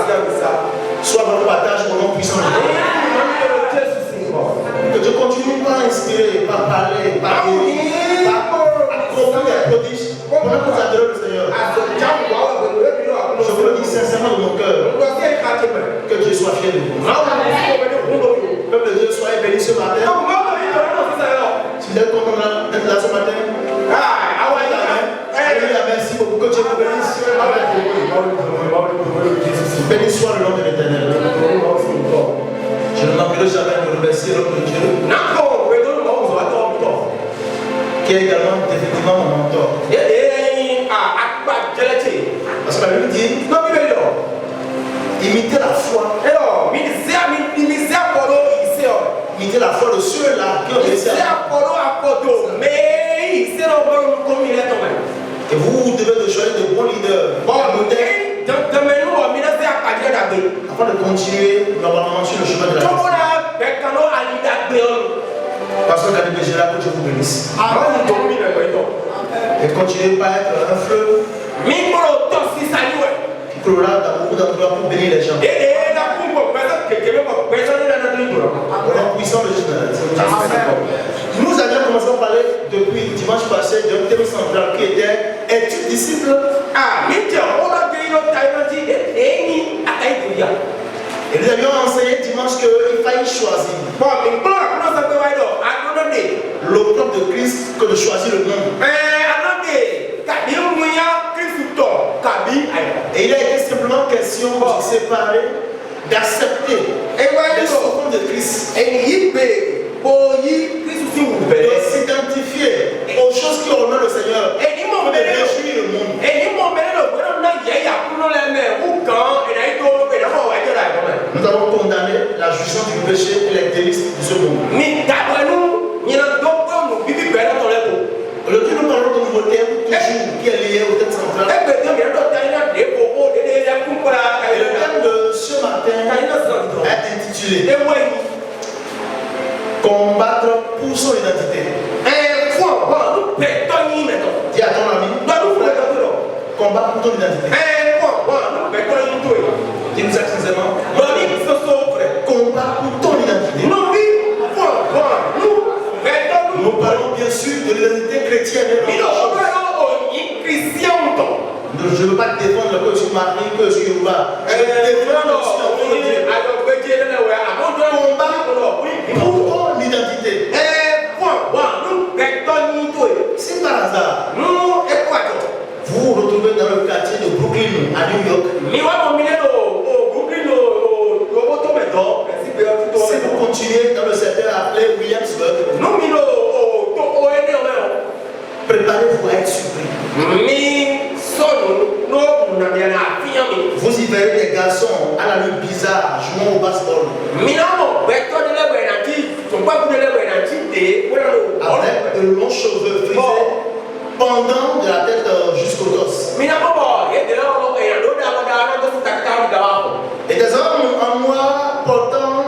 David. Soit votre partage au nom puissant de Dieu. Que Dieu continue par inspirer, par parler, par accomplir des prodiges. Pendant que vous adorez le Seigneur. Je vous le dis sincèrement de mon cœur. Que Dieu soit fier de vous. Peuple de Dieu, soyez bénis ce matin. Si vous êtes content d'être là ce matin, alléluia, merci beaucoup. Que Dieu vous bénisse. Béni soit le nom de l'Éternel. Je ne manquerai jamais de remercier notre Dieu, qui est également effectivement mon mentor. Parce que la Bible dit, imitez la foi. Imitez la foi de ceux-là qui ont réussi à. Et vous devez de choisir de bons leaders. Afin de continuer normalement sur le chemin de la vie. Parce que la Bible est là, que Dieu vous bénisse. Et continuez pas à être un fleuve qui coulera dans beaucoup d'endroits pour bénir les gens. Au nom puissant de Jésus. Nous avions commencé à parler depuis dimanche passé d'un thème central qui était es-tu disciple? Et nous avions enseigné dimanche qu'il fallait choisir l'opprobre de Christ que de choisir le monde. Et il a été simplement question de se séparer, d'accepter les souffrances de Christ, de s'identifier aux choses qui honorent le Seigneur, et de réjouir le monde. Nous avons condamné la jouissance du péché et les délices de ce monde. Aujourd'hui, nous parlons d'un nouveau thème toujours qui est lié au thème central. Et le thème de ce matin est intitulé Combattre pour son identité. Dis à ton ami, combattre pour ton identité. Dis-nous ça sincèrement. Combat pour ton identité. Nous parlons bien sûr de l'identité chrétienne. Je ne veux pas défendre que je suis marié, que je suis Yoruba. Je veux défendre que je suis enfant de Dieu. Combat pour ton identité. Si par hasard, vous vous retrouvez dans le quartier de Brooklyn à New York, si vous continuez dans le secteur appelé Williamsburg, préparez-vous à être surpris. Vous y verrez des garçons à la nuit bizarre jouant au baseball. Avec de longs cheveux frisés pendant de la tête jusqu'au dos. Et des hommes en noir portant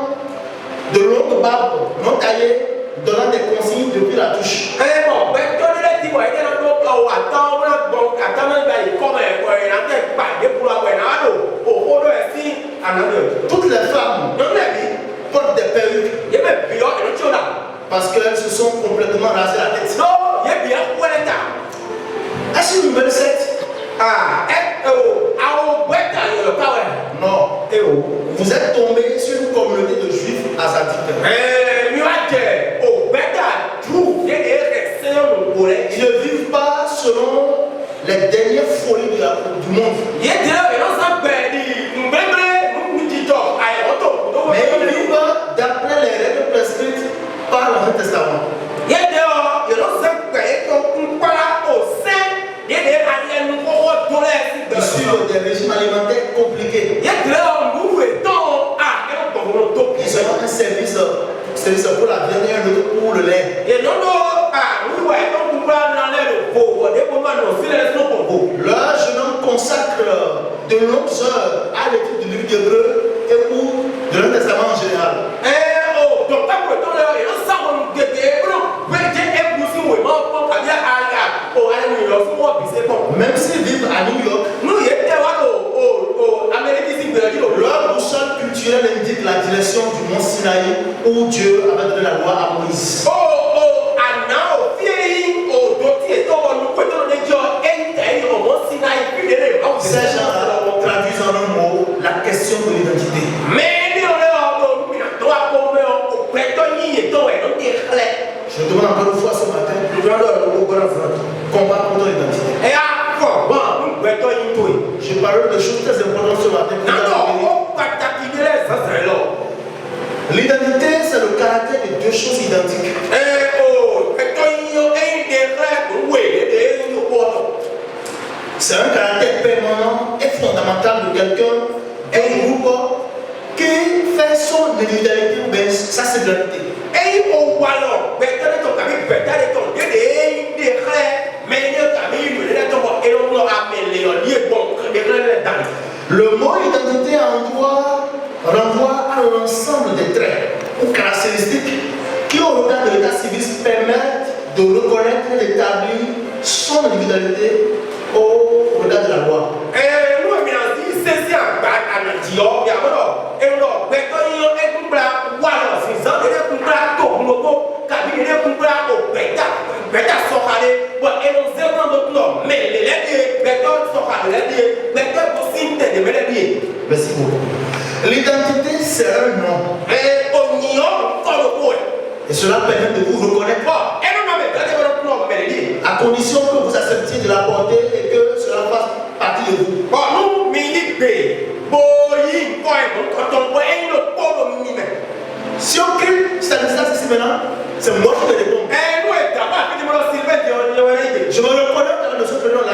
de longues barbes non taillées, donnant des consignes depuis la touche. Toutes les femmes portent des perruques parce qu'elles se sont complètement rasées la tête. Est-ce une nouvelle secte? Non. Vous êtes tombé sur une communauté de juifs asadiques. Ils ne vivent pas selon les dernières folies du monde. Mais ils vivent d'après les règles prescrites par l'Ancien Testament. Ils suivent des régimes alimentaires compliqués. Ils ont un service pour la viande et un autre pour le lait. Là, jeune homme consacre de longues heures à l'étude du livre d'Hébreu et ou de l'Ancien Testament en général. Même s'ils vivent à New York, leur boussole culturelle indique la direction du mont Sinaï où Dieu avait donné la loi à Moïse. Ces gens-là traduisent en un mot la question de l'identité. Je demande encore une fois ce matin, combat pour ton identité. Je parle de choses très importantes ce matin. L'identité, c'est le caractère de deux choses identiques. C'est un caractère permanent et fondamental de quelqu'un, d'un groupe qui fait son individualité, sa singularité. Le mot identité renvoie à l'ensemble des traits ou caractéristiques qui, au regard de l'état civil, permettent de reconnaître et d'établir son individualité au regard de la loi. Merci beaucoup. L'identité, c'est un nom. Et cela permet de vous reconnaître. À condition que vous acceptiez de la porter et que cela fasse partie de vous. Si on crie Stanislas ici maintenant, c'est moi qui te réponds. Je me reconnais dans ce prénom-là.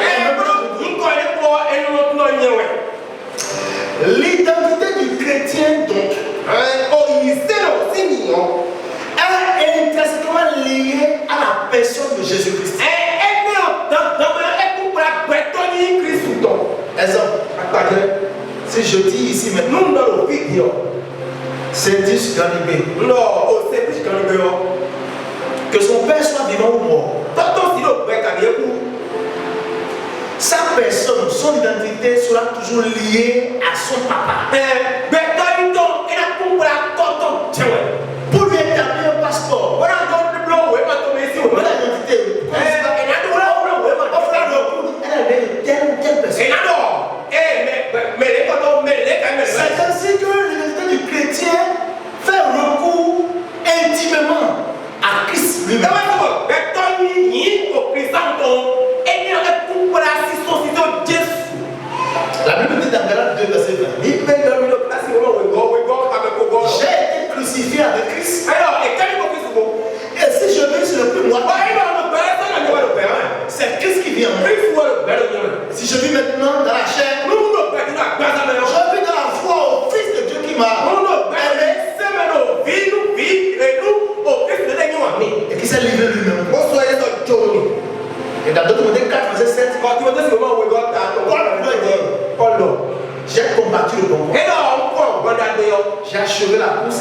L'identité du chrétien, donc, est intrinsèquement liée à la personne de Jésus-Christ. Exemple, si je dis ici maintenant, c'est Cédric Ganibé. Que son père soit vivant ou mort. Sa personne, son identité sera toujours liée à son papa. Pour lui établir un passeport, l'identité, c'est ainsi que l'identité du chrétien fait recours intimement à Christ lui-même. La Bible dit dans Galates 2, verset 20. J'ai été crucifié avec Christ. Et si je vis, ce n'est plus moi. C'est Christ qui vit en moi. Si je vis maintenant dans la chair, je vis dans la foi au Fils de Dieu qui m'a aimé et qui s'est livré lui-même. Et dans d'autres mots, 4 verset 7, Paul dit, j'ai combattu le bon combat. J'ai achevé la course.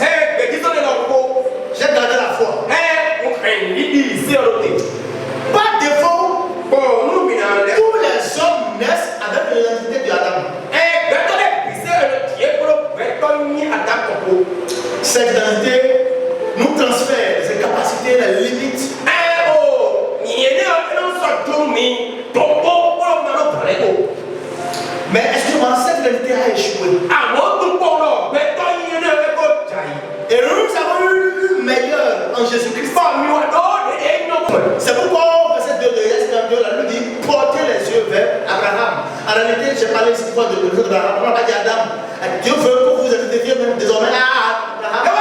J'ai gardé la foi. Par défaut, tous les hommes naissent avec l'identité de Adam. Cette identité nous transfère ses capacités, les limites. Mais est-ce que cette identité a échoué? Et nous avons eu le meilleur en Jésus-Christ. C'est pourquoi verset 2 de Yes 42, la Bible dit portez les yeux vers Abraham. En réalité, j'ai parlé ici de l'Abraham, on n'a pas dit Adam. Dieu veut que vous identifiez même désormais à Abraham.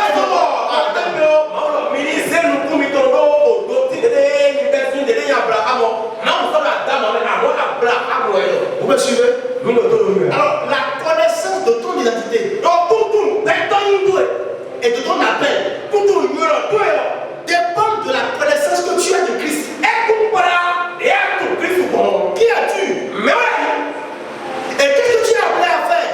Vous me suivez? Alors, la connaissance de ton identité et de ton appel dépend de la connaissance que tu as de Christ. Qui es-tu? Et qu'est-ce que tu es appelé à faire?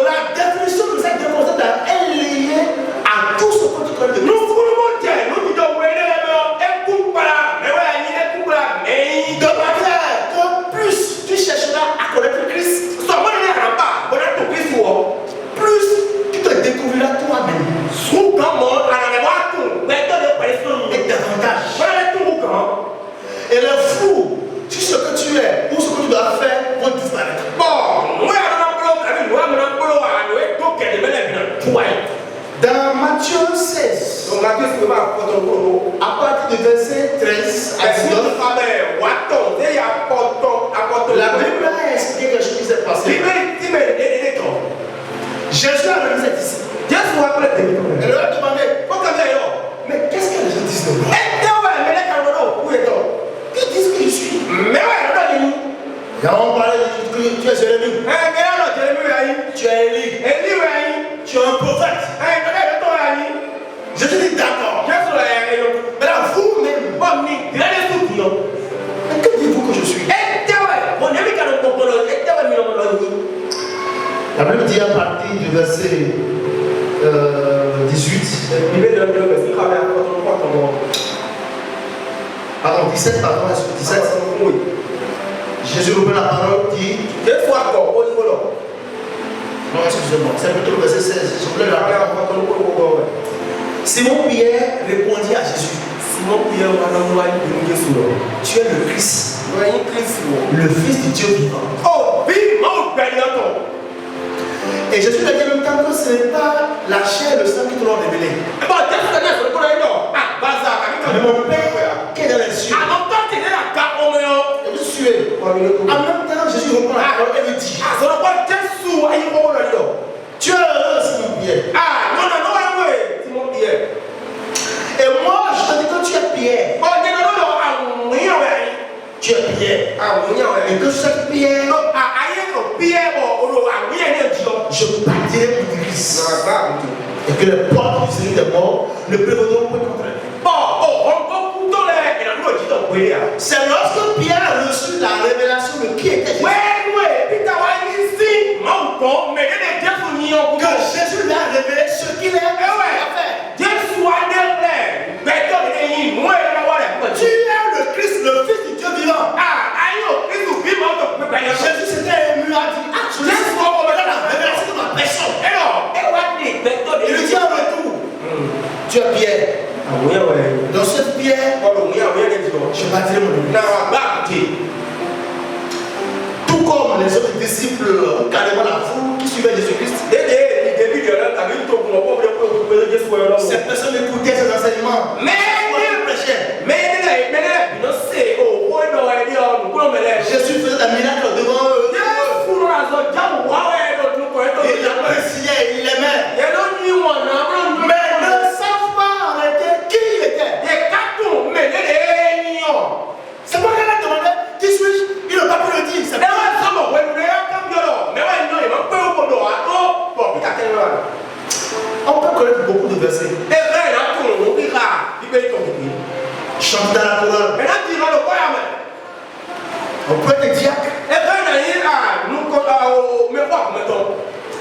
La définition de cette définition est liée à tout ce que tu connais de Christ. fou sur ce que tu es ou ce que tu dois faire pour disparaître. Dans Matthieu 16, à partir du verset 13 à 19, la Bible a expliqué quelque chose qui s'est passé. Jésus a remis ses disciples. Elle leur a demandé, mais qu'est-ce que les gens disent de moi? Ils disent que je suis. Ils ont parlé de tu es Jérémie. Tu es Élie. Tu es un prophète. Je te dis d'accord. Mais là, vous-même, mais que dites-vous que je suis? La Bible dit à partir du verset 18. Pardon, 17, pardon, 17. Jésus reprend la parole, dit. Non, excusez-moi, c'est plutôt le verset 16. Je voulais la parole. Simon Pierre répondit à Jésus. Tu es le Christ, le Fils du Dieu vivant. Et Jésus lui a dit en même temps que ce n'est pas la chair et le sang qui te l'ont révélé. Mais mon Père qui est dans les cieux. En même temps, Jésus reprend la parole et lui dit, tu es heureux, Simon Pierre. Et moi, je te dis que tu es Pierre. Tu es Pierre. Et que cette pierre, je bâtirai mon église. Et que les portes du séjour des morts ne prévaudront pas contre elle. C'est lorsque Pierre a reçu la révélation de qui était Jésus que Jésus lui a révélé ce qu'il est à faire. Tu es le Christ, le Fils du Dieu vivant. Jésus s'était ému, a dit, je laisse la révélation de ma personne. Il lui dit en retour, tu es Pierre. Dans cette pierre, je bâtirai mon église. Tout comme les autres disciples, carrément la foule qui suivait Jésus-Christ, ces personnes écoutaient ses enseignements. Jésus faisait des miracles devant eux. Il l'appréciait, il l'aimait. Mais ne savent pas en réalité qui il était. C'est pourquoi elle a demandé qui suis-je. Il n'a pas pu le dire. C'est on peut connaître beaucoup de versets. Chanter dans la chorale. On peut être diacre.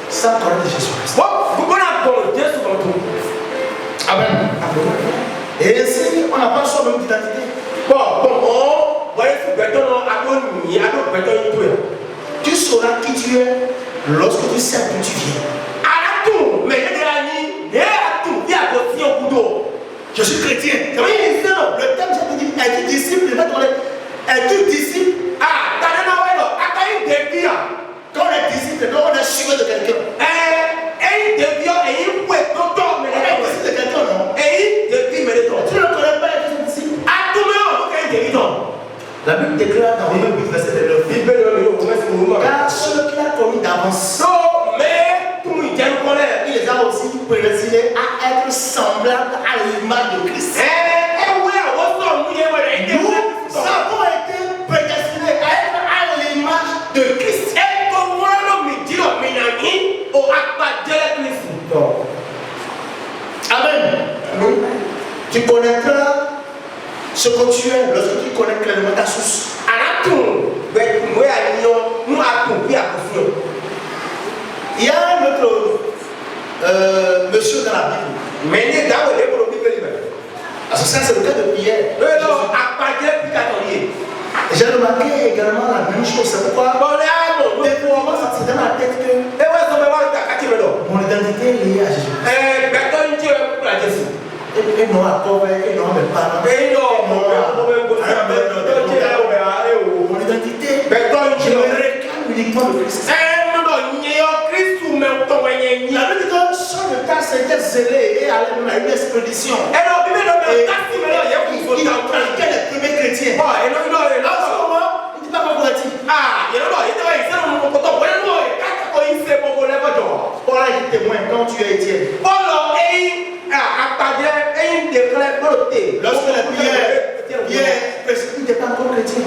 Sans connaître Jésus-Christ. Amen. Et ainsi, on n'a pas soi-même d'identité. Tu sauras qui tu es lorsque tu sais d'où tu viens. Je suis chrétien. Le thème, j'ai dit, es-tu disciple? Es-tu disciple? Quand on est disciple, on est suiveur de quelqu'un. On est disciple de quelqu'un, non? Tu ne connais pas être disciple. La Bible déclare dans Romains 8, verset 9. Car ceux qui a commis d'avance, il les a aussi prédestinés à être semblables à l'image de Christ. Nous avons été prédestinés à être à l'image de Christ. Amen. Tu connaîtras ce que tu es lorsque tu connais clairement ta source. Il y a un autre monsieur dans la Bible. Parce que ça, c'est le cas de Pierre. J'ai remarqué également la même chose. C'est pourquoi ça se dans la tête que mon identité est liée à Jésus. Et non à pauvre, et non à mes parents. Christ. La Bible dit que Saul de Tarse était zélé et allait même à une expédition. Et il traquait les premiers chrétiens. En ce moment, il ne dit pas quoi pour dire. Paul a été témoin quand tu es Étienne. Lorsque la Pierre n'était pas encore chrétien.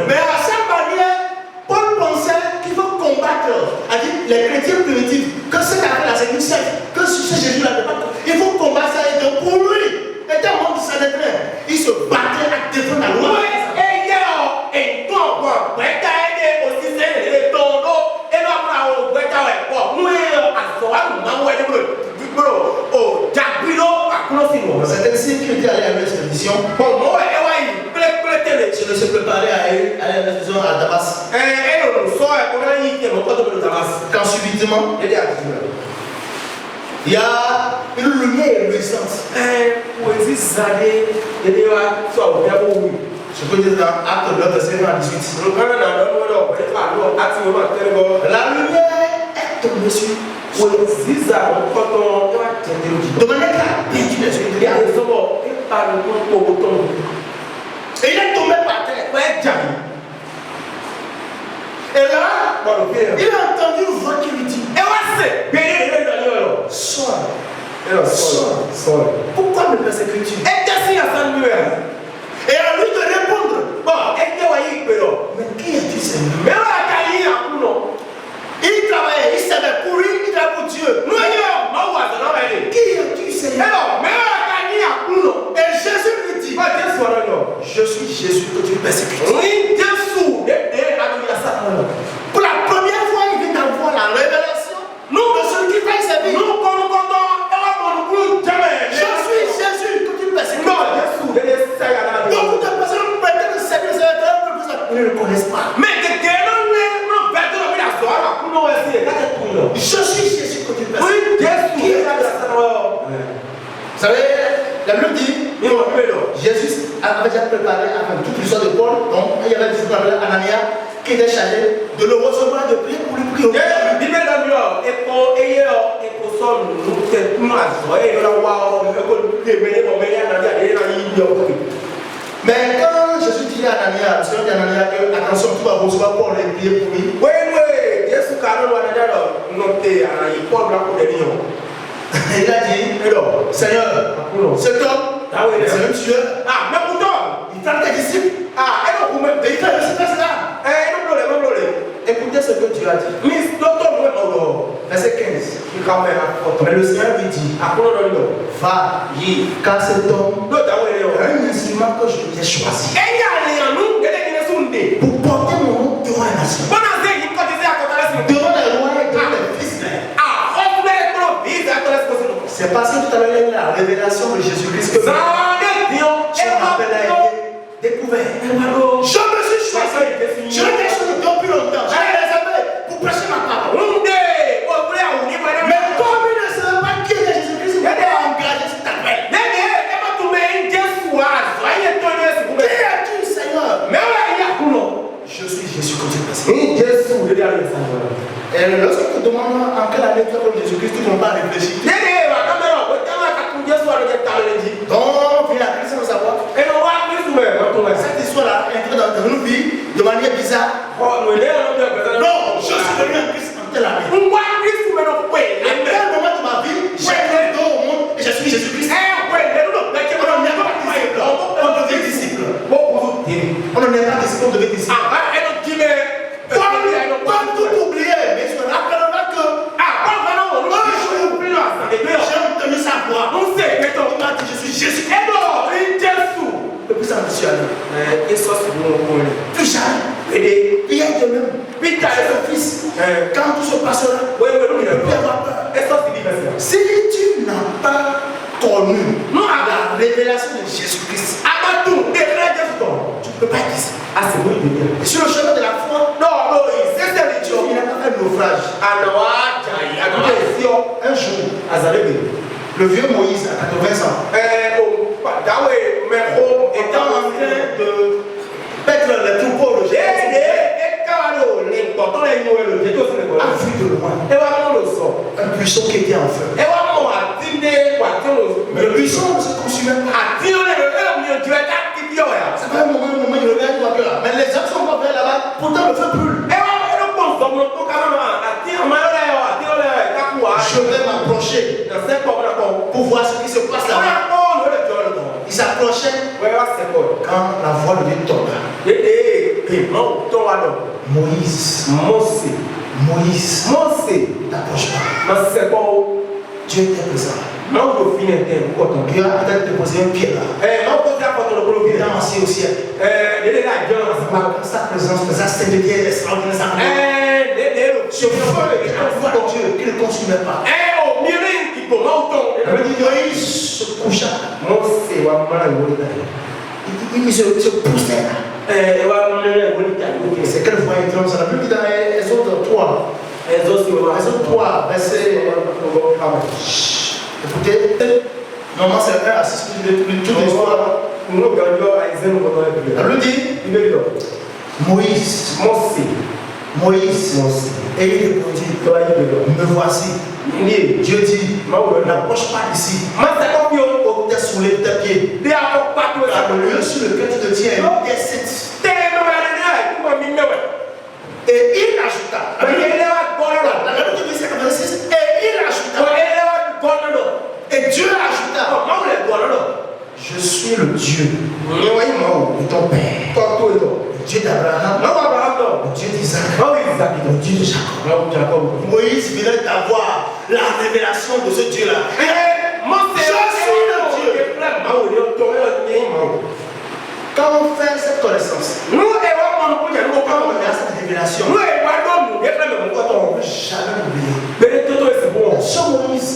Mais à sa manière, Paul pensait qu'il faut combattre les chrétiens primitifs. Que c'est la Sainte Seine, que ce Jésus-là, il faut combattre ça. Et donc pour lui, était un homme de sa détresse. Il se battait à défendre la loi. C'est ainsi qu'il était allé à l'expédition. Je ne se préparait à aller à l'expédition à Damas. Quand subitement, il y a une lumière éblouissante. Je peux dire dans Acte 9, verset 1 à 18. La lumière est tombée sur de manière qu'il a perdu les yeux. Et il est tombé par terre. Et là, il a entendu une voix qui lui dit: Saul, pourquoi me persécutes-tu? Et à lui de répondre: mais qui es-tu, Seigneur? Il travaillait, il savait pour lui, il travaillait pour Dieu. Qui es-tu, Seigneur? Et Jésus lui dit: je suis Jésus que tu persécutes. Pour la première fois, il vient d'avoir la révélation de celui qui va y servir. Je suis Jésus que tu persécutes. Donc, toutes les personnes prétendent servir le Seigneur, ils ne le connaissent pas. Je suis Jésus que tu persécutes. Vous savez, la Bible dit, Jésus avait déjà préparé avant toute l'histoire de Paul. Donc, il y avait un disciple appelé Anania qui était chargé de le recevoir, de prier pour lui prier. Mais quand Jésus dit à Anania, le Seigneur dit à Anania que attention, tu vas recevoir Paul et prier pour lui. Il a dit: Seigneur, cet homme, c'est un tueur. Il traque tes disciples. Et il fait le cela. Écoutez ce que Dieu a dit. Verset 15. Mais le Seigneur lui dit: va, car cet homme est un instrument que je t'ai choisi pour porter mon nom devant la nation, devant les rois et devant les fils. C'est parce que tout à l'heure il y a eu la révélation de Jésus-Christ que son appel a été découvert. Je me suis choisi. Je l'ai déjà choisi depuis longtemps. Je l'ai réservé pour prêcher ma parole. Mais comme il ne savait pas qui était Jésus-Christ, il a engagé cet appel. Qui es-tu, Seigneur? Je suis Jésus que tu persécutes. Et lorsque tu demandes en quelle année tu as connu Jésus-Christ, tu ne vas pas réfléchir. Donc, il a pris sans savoir. Cette histoire-là est dans nos vies de manière bizarre. Non, je suis venu en Christ en telle année. À quel moment de ma vie, j'ai cru au monde et je suis Jésus-Christ? On devient disciple. On ne est pas disciple, on devient disciple. Pas tout oublier, mais je me rappellerai que j'ai obtenu sa voix. Il m'a dit: je suis Jésus. Depuis ça, je suis allé. Plus jamais. Il y a de même. Son fils, quand tout se passera, il ne peut plus avoir peur. Si tu n'as pas connu la révélation de Jésus-Christ, tu ne peux pas être ici. Sur le chemin de la foi, il n'a pas fait de naufrage. Un jour, le vieux Moïse à 80 ans étant en train de mettre les troupeaux, vu de loin un buisson qui était en feu. Mais le buisson ne se consumait pas. C'est pas un moment, il regarde toi que là. Mais les gens sont pas prêts là-bas, pourtant le feu brûle. Je vais m'approcher pour voir ce qui se passe là-bas. Il s'approchait quand la voix de Dieu tomba. Moïse, t'approche pas. Dieu était présent. Dieu a peut-être déposé un pied là. Il est assis au ciel. Sa présence, sa sainteté est extraordinaire. Ce feu est la voix de Dieu qui ne consumait pas. Moïse se coucha. Il se poussait là. C'est quelle voix étrange? Ça n'a plus dit dans les autres 3. Les autres 3, verset. Écoutez, normalement c'est 1 à 6 plus toute l'histoire. Elle lui dit Moïse, et il répondit, me voici. Dieu dit, n'approche pas d'ici. T'es sous les pieds. Le lieu sur lequel tu te tiens est site. Et il ajouta, la Bible dit c'est 86, et il ajouta, et Dieu ajouta, je suis le Dieu de ton père, le Dieu d'Abraham, le Dieu d'Isaac, le Dieu de Jacob. Moïse venait d'avoir la révélation de ce Dieu-là. Je suis le Dieu. Quand on fait cette connaissance, quand on a cette révélation, on ne peut jamais oublier. Ce Moïse,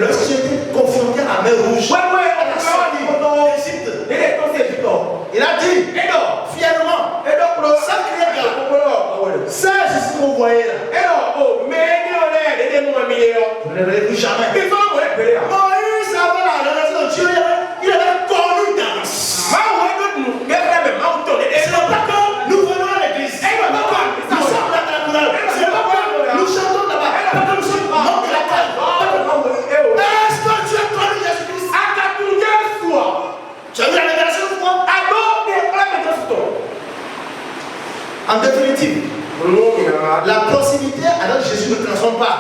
lorsqu'il était confronté à la mer rouge, il a dit fièrement, sans crier gars, ça c'est ce que vous voyez là. Vous ne le verrez plus jamais. Moïse avait la relation de Dieu, il avait connu d'avance. C'est pas comme nous venons à l'église. Nous sommes là dans la couleur. C'est pas comme nous chantons là-bas. Pas comme nous sommes morts de la terre. Est-ce que tu as connu Jésus-Christ? Tu as vu la révélation de toi? En définitive, la proximité avec Jésus ne transforme pas.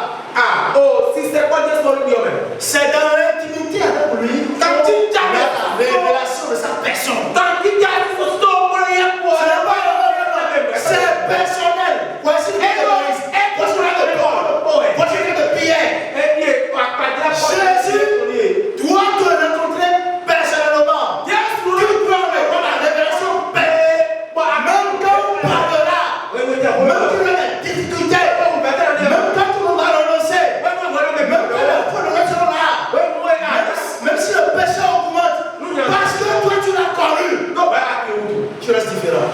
C'est dans l'intimité avec lui quand tu as la révélation de sa personne. C'est personnel. Voici le cas de Moïse. Voici le cas de Paul. Voici le cas de Pierre. Jésus doit te rencontrer personnellement. Tu peux avoir la révélation même quand on parlera, même quand tu as des difficultés, même quand tu vas renoncer, même quand la foi de l'autre sera là, même si le péché augmente, parce que toi tu l'as connu, tu restes différent.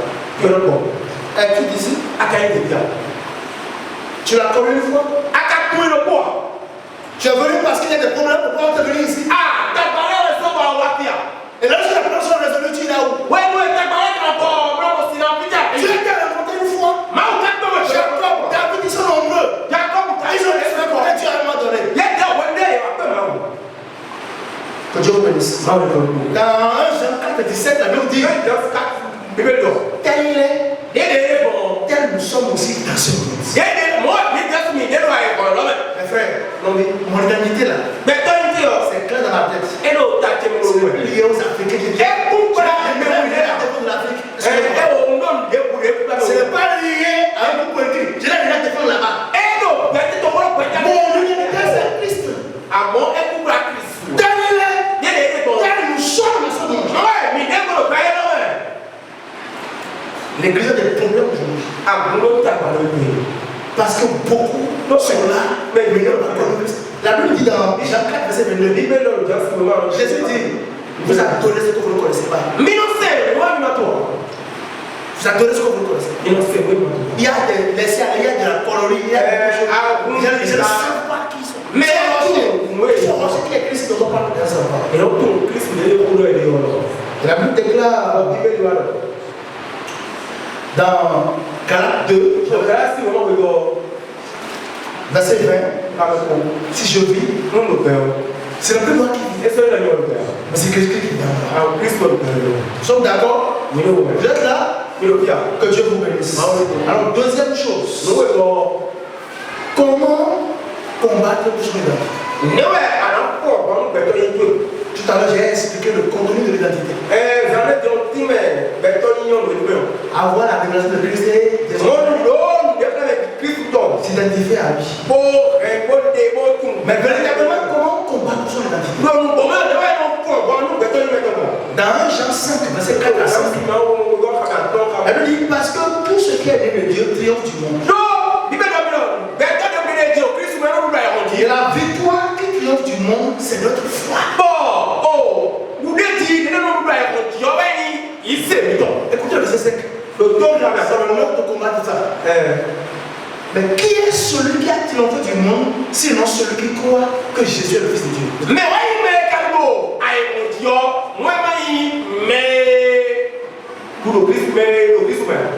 Et tu dis, tu l'as connu une fois? Tu es venu parce qu'il y a des problèmes pour pouvoir te venir ici. Et lorsque les problèmes sont résolus, tu es là où? Tu as été rencontré une fois. Jacob, David, ils sont nombreux. Ils ont expérimenté Dieu à un moment donné. Que Dieu vous bénisse. Dans 1 Jean 4,17, la Bible dit tel il est, tel nous sommes aussi dans ce monde. Mes frères, mon identité là, c'est clair dans ma tête. C'est lié aux Africains qui viennent. Ce n'est pas lié à un groupe politique. Je l'ai déjà défendu là-bas. Mon identité c'est Christ. Tel il est, tel nous sommes dans ce monde. L'église a des problèmes aujourd'hui. Parce que beaucoup sont là, mais ils n'ont pas connu Christ. La Bible dit dans Jean 4, verset 22, Jésus dit, vous avez donné ce que vous ne connaissez pas. Vous avez donné ce que vous ne connaissez pas. Il y a des laissés, il y a de la colonie, il y a des choses. Je ne sais pas qui sont. Mais ils sont aussi qui est Christ, ils ne sont pas de ça. Et la Bible déclare dans Galates 2, verset 20. Si je vis, c'est la plus moi qui vis. Mais c'est Christ qui vit dans moi. Nous sommes d'accord? Vous êtes là? Que Dieu vous bénisse. Alors, deuxième chose. Comment combattre le chemin? Tout à l'heure, j'ai expliqué le contenu de l'identité. Avoir la révélation de Christ et s'identifier à lui. Mais véritablement, comment combattre son identité? Dans 1 Jean 5, verset 4 à 5, elle dit parce que tout ce qui est né de Dieu triomphe du monde. Et la victoire qui triomphe du monde, c'est notre foi. Écoutez le verset 5. Le l'heure de combattre ça. Mais qui est celui qui a triomphé du monde, sinon celui qui croit que Jésus est le Fils de Dieu?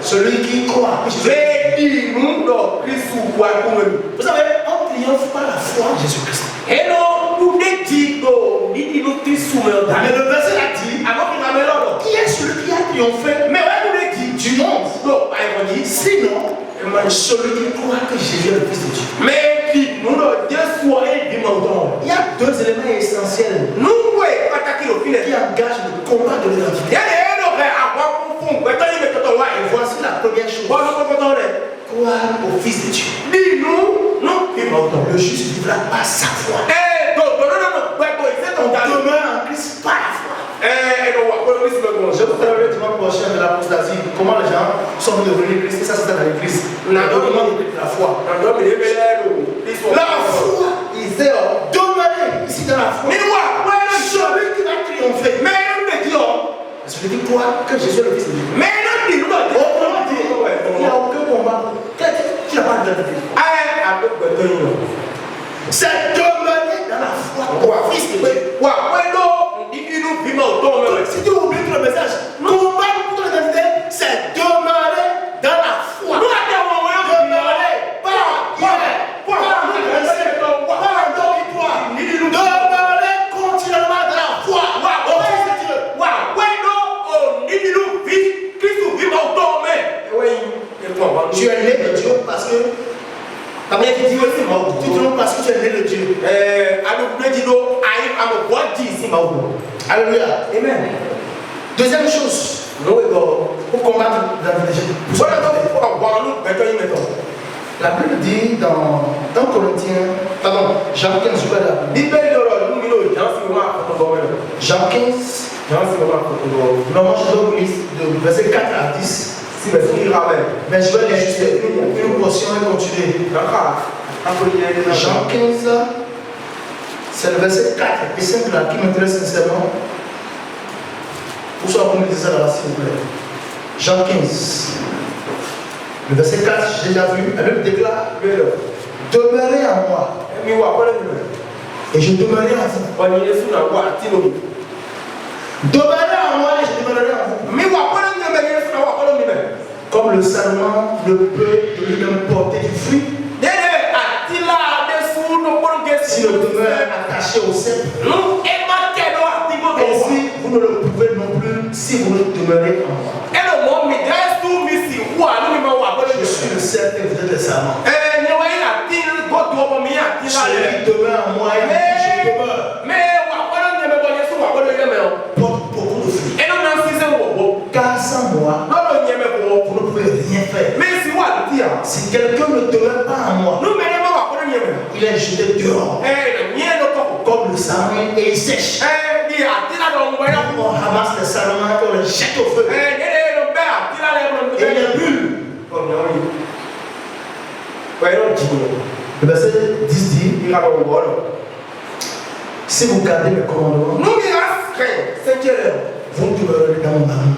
Celui qui croit que Jésus est le Fils de Dieu. Vous savez, on triomphe par la foi en Jésus-Christ. Mais le verset a dit, qui est celui qui a triomphé du monde? Sinon, celui qui croit que Jésus est le Fils de Dieu. Il y a deux éléments essentiels qui engagent le combat de l'identité. Et voici la première chose. Croire au Fils de Dieu. Le juste vivra par sa foi. On demeure en Christ par la foi. Je vous parlerai le dimanche prochain de l'apostasie. Comment les gens sont devenus Christ. Et ça, c'est dans l'Église. La foi. La foi. Demeurer ici dans la foi. Celui qui va triompher. Celui qui croit que Jésus est le Fils de Dieu. Autrement dit, il n'y a aucun combat. Qui n'a pas d'identité? C'est demeurer dans la foi au Fils de Dieu. Si tu oublies tout le message, combattre pour ton identité, c'est demeurer dans la foi. Demeurer demeurer continuellement dans la foi au Fils de Dieu. Tu es né de Dieu parce que tu trompe parce que tu es né de Dieu. Alléluia. Amen. Deuxième chose, pour combattre l'identité. La Bible dit dans Corinthiens, pardon, Jean 15, je vais la Bible. Jean 15, normalement je dois lire de verset 4 à 10. Mais je vais lire juste une portion et continuer. Jean 15, c'est le verset 4 et 5 là qui m'intéresse sincèrement. Pour ça, vous me lisez ça là, s'il vous plaît. Jean 15, le verset 4, j'ai déjà vu, elle me déclare: demeurez en moi, et je demeurerai en vous. Demeurez en moi, et je demeurerai en vous. Comme le sarment ne peut de lui-même porter du fruit, s'il demeure attaché au cep, ainsi vous ne le pouvez non plus si vous ne demeurez en moi. Je suis le cep et vous êtes le sarment. Celui qui demeure en moi et je demeure porte beaucoup de fruits. Car sans moi, vous ne pouvez rien faire. Si quelqu'un ne demeure pas en moi, il est jeté dehors comme le sarment et il sèche. On ramasse les sarments et on les jette au feu. Et il brûle. Le verset 10 dit: si vous gardez mes commandements, vous demeurerez dans mon amour.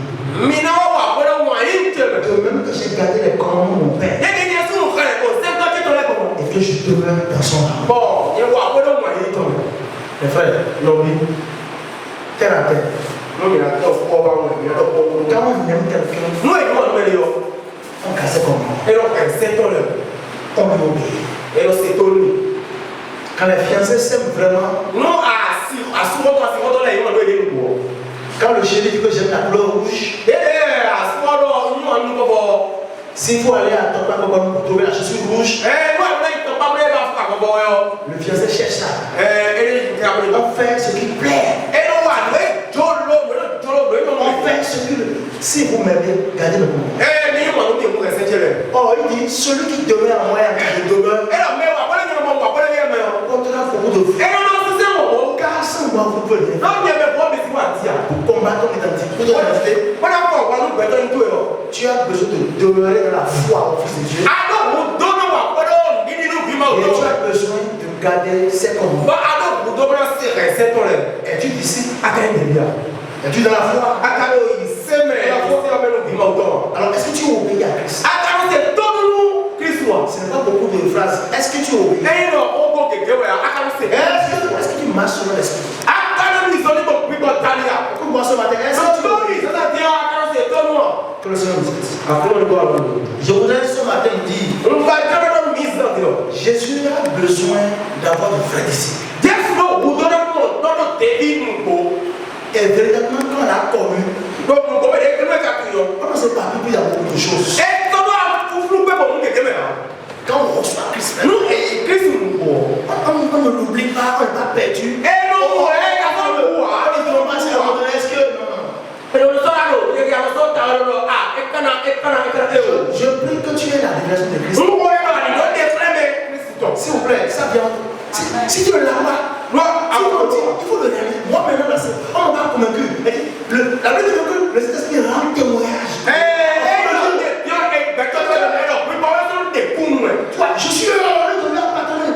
De même que j'ai gardé les commandements de mon Père, et que je demeure dans son amour. Mes frères, l'homme, terre à terre. Quand on aime quelqu'un, on casse ses commandements. Et donc, c'est ton œuvre. On lui obéit. Et donc, c'est ton œuvre. Quand les fiancés s'aiment vraiment, Non, quand le chéri dit que j'aime la couleur rouge, s'il faut aller à Topa pour trouver la chaussure rouge, le fiancé cherche ça. On fait ce qui plaît. On fait ce qui. Si vous m'aimez, gardez le commandement. Oh, il dit celui qui demeure en moi, je demeure. On te donne beaucoup de fruits. Car sans moi, vous pouvez rien. Pour combattre ton identité, tu as besoin de demeurer dans la foi au Fils de Dieu. Et tu as besoin de garder ses commandements. Es-tu d'ici? Es-tu dans la foi? Alors, est-ce que tu obéis à Christ? Ce n'est pas beaucoup de phrases. Est-ce que tu obéis? Est-ce que tu marches sur l'esprit? Comme moi ce matin, est-ce que tu obéis? Que le Seigneur nous aide. Je voudrais ce matin dire, Jésus a besoin d'avoir de vrais disciples. Et véritablement, quand on a connu, on ne sait pas plus, il y a beaucoup de choses. Quand on reçoit Christ, on ne l'oublie pas, on n'est pas perdu. Je prie que tu aies la révélation de Christ. S'il vous plaît, ça vient. Si tu ne l'as pas, il faut le réaliser. Moi, maintenant, on m'a convaincu. La Bible dit que le Saint-Esprit rend témoignage. Je suis heureux de leur partenaire.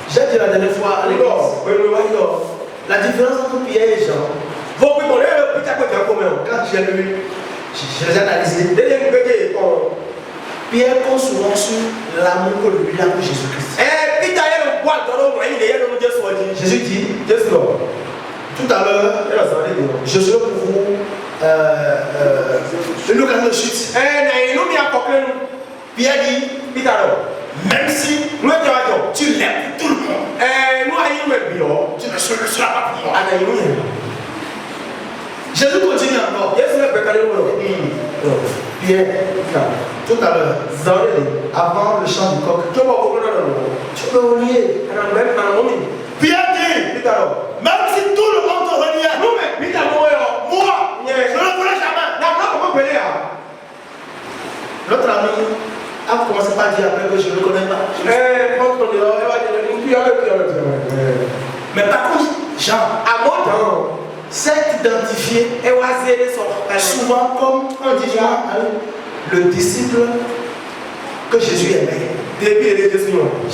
J'ai dit la dernière fois à l'église, la différence entre Pierre et Jean, quand j'ai lu, je les ai analysés. Pierre compte souvent sur l'amour que lui a pour Jésus-Christ. Jésus dit, tout à l'heure, je serai pour vous une occasion de chute. Pierre dit, même si tu l'aimes pour tout le monde, tu ne seras pas pour moi. Jésus continue encore. Pierre, tout à l'heure, avant le chant du coq, tu peux relier. Pierre dit, même si tout le monde te renie, moi, je ne le ferai jamais. Notre ami a commencé par dire après que je ne le connais pas. Mais par contre, Jean, à mon temps, s'est identifié souvent comme on dit le disciple que Jésus aimait.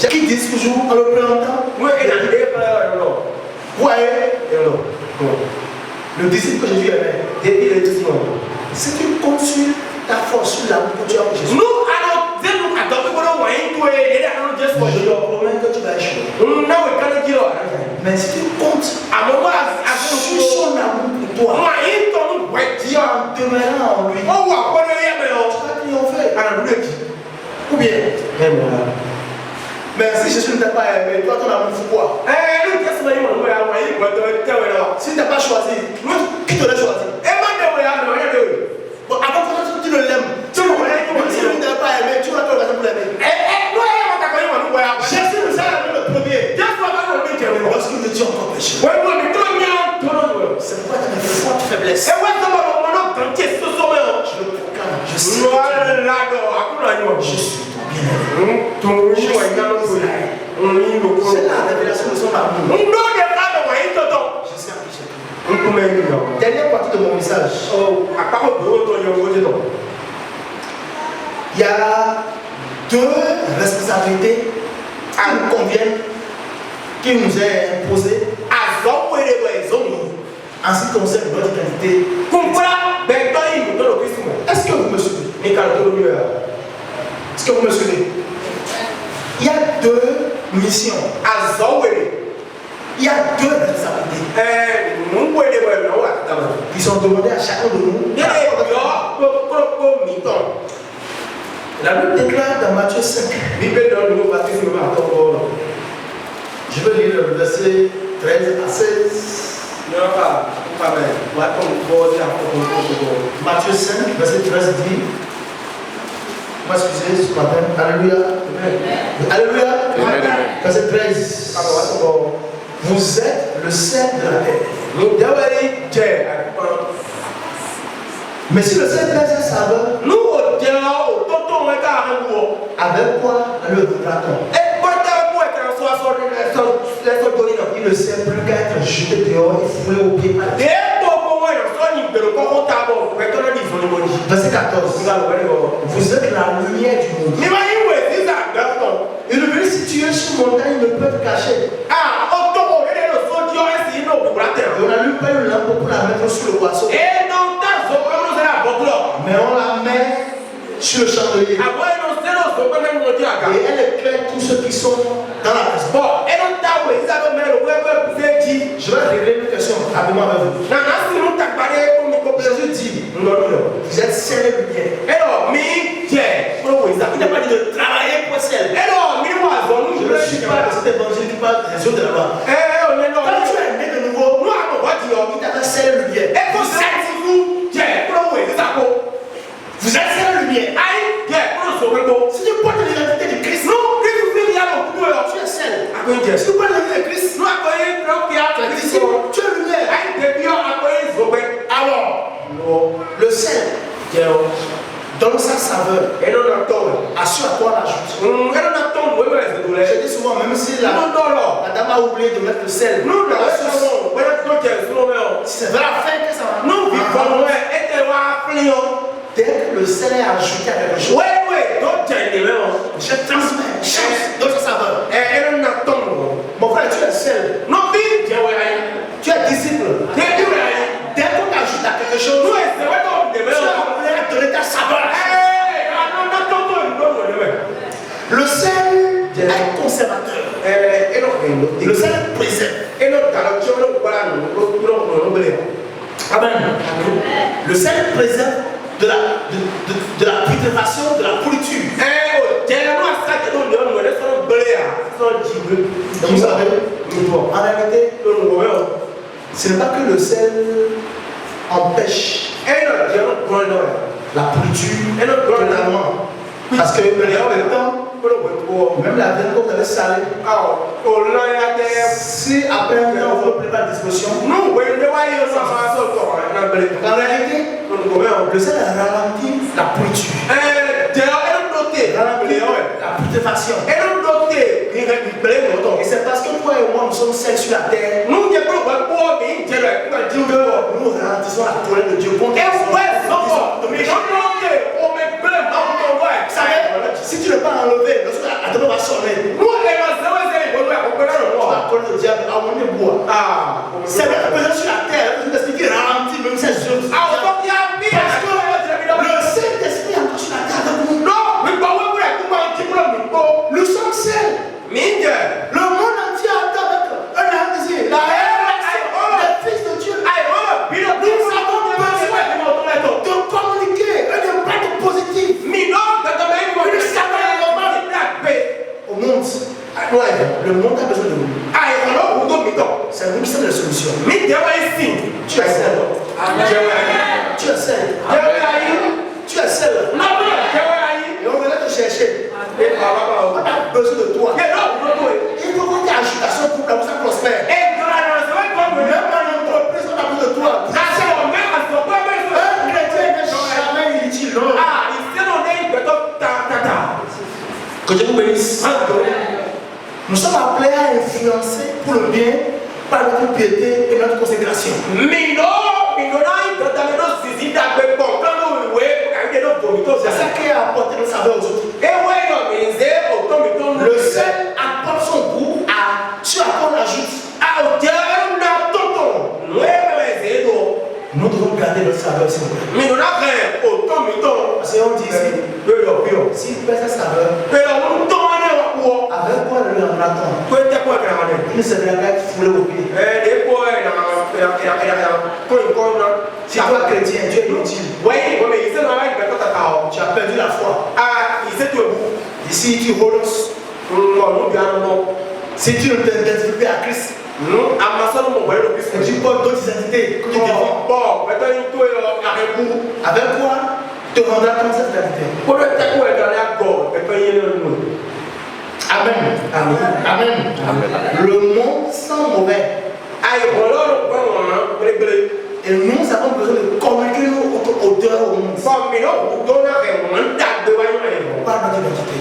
Qui dit toujours en le présentant. Vous voyez, le disciple que Jésus aimait. Si tu comptes sur ta force, sur l'amour que tu as pour Jésus, je leur promets que tu vas échouer. Mais si tu comptes sur son amour pour toi, en demeurant en lui, tu vas triompher. Ou bien, mais si Jésus ne t'a pas aimé, toi ton amour pour quoi? Si tu n'as pas choisi, qui te l'a choisi? Bon, avant que tu ne l'aimes, si tu ne t'as pas aimé, tu vas te l'occasion pour l'aimer. Jésus nous a aimé le premier. Lorsqu'il nous dit encore péché. C'est pourquoi tu as des fortes faiblesses. Je le proclame. Je sais. Je suis ton bien-aimé. C'est la révélation de son amour. Je sais à qui j'ai. Dernière partie de mon message. Il y a deux responsabilités qui nous conviennent, qui nous est imposée en ce qui concerne notre identité. Est-ce que vous me suivez? Est-ce que vous me suivez? Il y a deux missions. Il y a deux responsabilités qui sont demandées à chacun de nous La Bible déclare dans Matthieu 5. Je vais lire le verset 13 à 16. Matthieu 5, verset 13 dit. Excusez ce matin. Alléluia. Alléluia. Verset 13. Vous êtes le sel de la terre. Mais si le sel perd sa saveur, avec quoi le voudra-t-on? Il ne sert plus qu'à être jeté dehors et foulé au pied. Verset 14. Vous êtes la lumière du monde. Une ville située sur une montagne ne peut être cachée. On n'allume pas une lampe pour la mettre sur le boisseau. Mais on la met sur le chandelier. Et elle éclaire tous ceux qui sont dans la maison. Je vais régler une question rapidement avec vous. Jésus dit, vous êtes sel et lumière. Il n'a pas dit de travailler pour le ciel. Je ne suis pas de cet évangile qui parle des autres de là-bas. Quand tu es né de nouveau, il t'a fait sel et lumière. Vous êtes sel et lumière. Si tu portes l'identité de Christ, tu es sel. Si tu portes l'identité de Christ, tu es lumière. Alors, le sel donne sa saveur. Assure à toi l'ajoute. Je dis souvent, même si la dame a oublié de mettre le sel, c'est vers la fin que ça va. Dès que le sel est ajouté à quelque chose, je transmets, donne sa saveur. Mon frère, tu es sel. Tu es disciple. Dès qu'on t'ajoute à quelque chose, tu es appelé à donner ta saveur. Le sel est conservateur. Le sel préserve. Amen. Le sel préserve de la putréfaction, de la pourriture. Vous savez, en réalité, ce n'est pas que le sel empêche la pourriture totalement. Parce que même la viande que vous avez salée, si après un temps vous ne prenez pas de disposition, en réalité, le sel ralentit la pourriture, ralentit la putréfaction. Et c'est parce que toi et moi nous sommes sels sur la terre, nous ralentissons la colère de Dieu contre si tu ne peux pas enlever, lorsque la demande va sonner, la colère du diable a mon bois. C'est votre présence sur la terre, vous expliquez ralentir même ces choses. Parce que le Saint-Esprit est encore sur la terre avec nous. Nous sommes seuls. Le monde entier attend avec un désir. La réaction des fils de Dieu. Nous avons besoin de communiquer un impact positif. Au monde. Le monde a besoin de nous. C'est nous qui sommes la solution. Tu es seul. Tu es seul. Tu es seul. Et on venait te chercher. On a besoin de toi. Il faut qu'on t'ajoute à ce couple pour que ça prospère. Même en entreprise, on a besoin de toi. Un chrétien n'est jamais inutile. Que Dieu vous bénisse. Nous sommes appelés à influencer pour le bien par notre piété et notre consécration. C'est ça qui a apporté notre saveur aux autres. Le sel apporte son goût à ce à quoi on ajoute. Nous devons garder notre saveur, s'il vous plaît. Parce qu'on dit ici, s'il perd sa saveur, avec quoi le remplaçant? Il ne se verra qu'à être foulé au pied. Si toi chrétien, tu es inutile. Tu as perdu la foi. Avec quoi te rendra comme cette gravité. Amen. Amen. Amen. Le monde sent mauvais. Et nous avons besoin de communiquer notre odeur au monde. Par notre identité.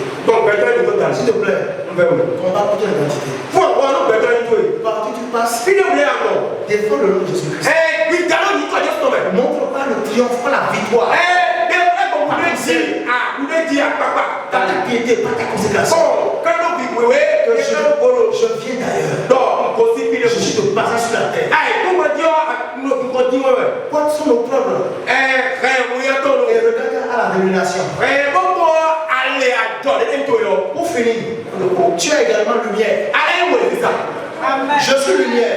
S'il te plaît, combat pour ton identité. Partout tu passes, défends le nom de Jésus-Christ. Montre pas le triomphe, pas la victoire. Pas ta piété, pas ta consécration. Je viens d'ailleurs. Je suis de passage sur la terre. Quels sont nos problèmes? Et regarde à la révélation. Pour finir, tu es également lumière. Je suis lumière.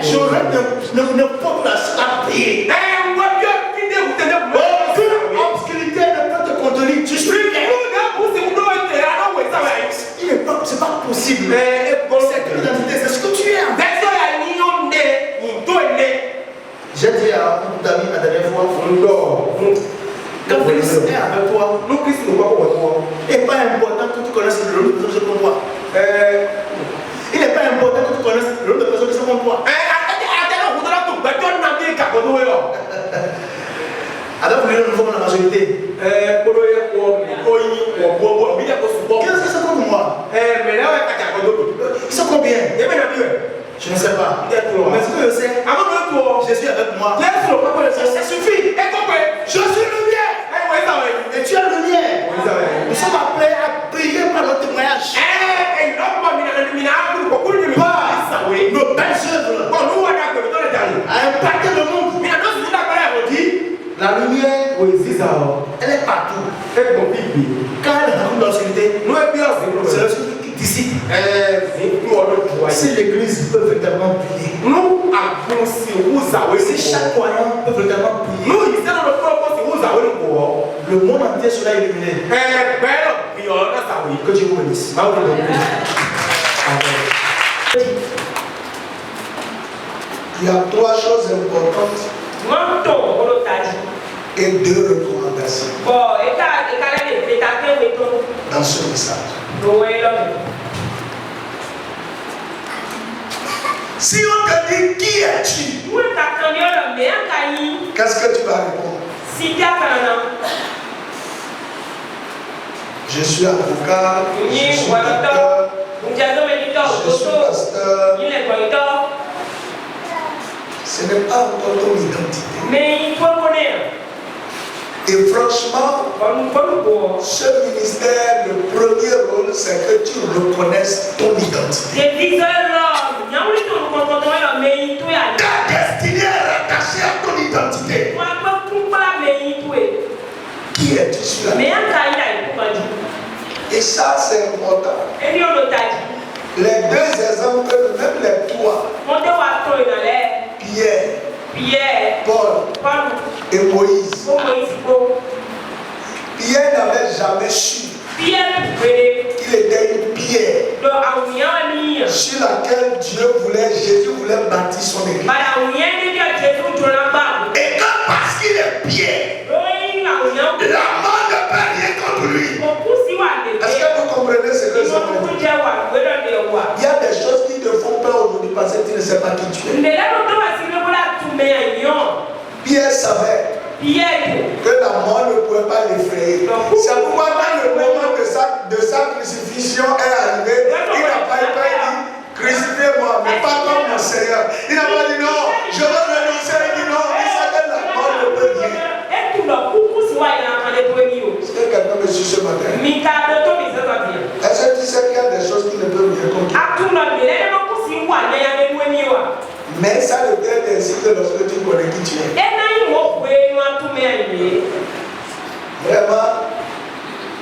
Je rêve ne pas la payer. Aucune obscurité ne peut te contenir. Tu suis lumière. C'est pas possible. C'est ton identité, c'est ce que tu es. J'ai dit à un ami la dernière fois, quand Christ est avec toi, il n'est pas important que tu connaisses le nom de personne comme toi. Il n'est pas important que tu connaisses le nom de personne qui sont comme toi. Alors vous voulez nous voir la majorité. Qu'est-ce que c'est comme moi? Ils sont combien? Je ne sais pas. Mais ce que je sais, Jésus est avec moi. Ça suffit. Je suis lumière. Et tu es lumière. Nous sommes appelés à briller par notre témoignage. Nos belles œuvres à impacter le monde. La lumière, elle est partout. Quand elle est dans l'obscurité, c'est le Seigneur qui dissipe. Si l'église peut véritablement briller, si chaque croyant peut véritablement briller, le monde entier sera illuminé. Que Dieu vous bénisse. Il y a 3 choses importantes et 2 recommandations dans ce message. Si on te dit qui es-tu, qu'est-ce que tu vas répondre? Je suis avocat, je suis docteur, je suis pasteur. Ce n'est pas encore ton identité. Mais il faut connaître. Et franchement, ce ministère, le premier rôle, c'est que tu reconnaisses ton identité. Ta destinée est rattachée à ton identité. Qui es-tu sur la terre? Et ça, c'est important. Les 2 exemples, même les 3, Pierre, Paul et Moïse. Pierre n'avait jamais su qu'il était une pierre sur laquelle Jésus voulait bâtir son église. Et que parce qu'il est pierre, la mort ne peut rien contre lui. Est-ce que vous comprenez ce que je veux dire? Il y a des choses qui te font peur aujourd'hui parce que tu ne sais pas qui tu es. Pierre savait que la mort ne pouvait pas l'effrayer. C'est pourquoi quand le moment de sa crucifixion est arrivé, il n'a pas eu peur, il dit crucifiez-moi, mais pas comme mon Seigneur. Il n'a pas dit non, je veux renoncer. Il dit non, il sait que la mort ne peut rien. Est-ce que quelqu'un me suit ce matin? Est-ce que tu sais qu'il y a des choses qui ne peuvent rien contre toi? Mais ça ne t'aide ainsi que lorsque tu connais qui tu es. Vraiment,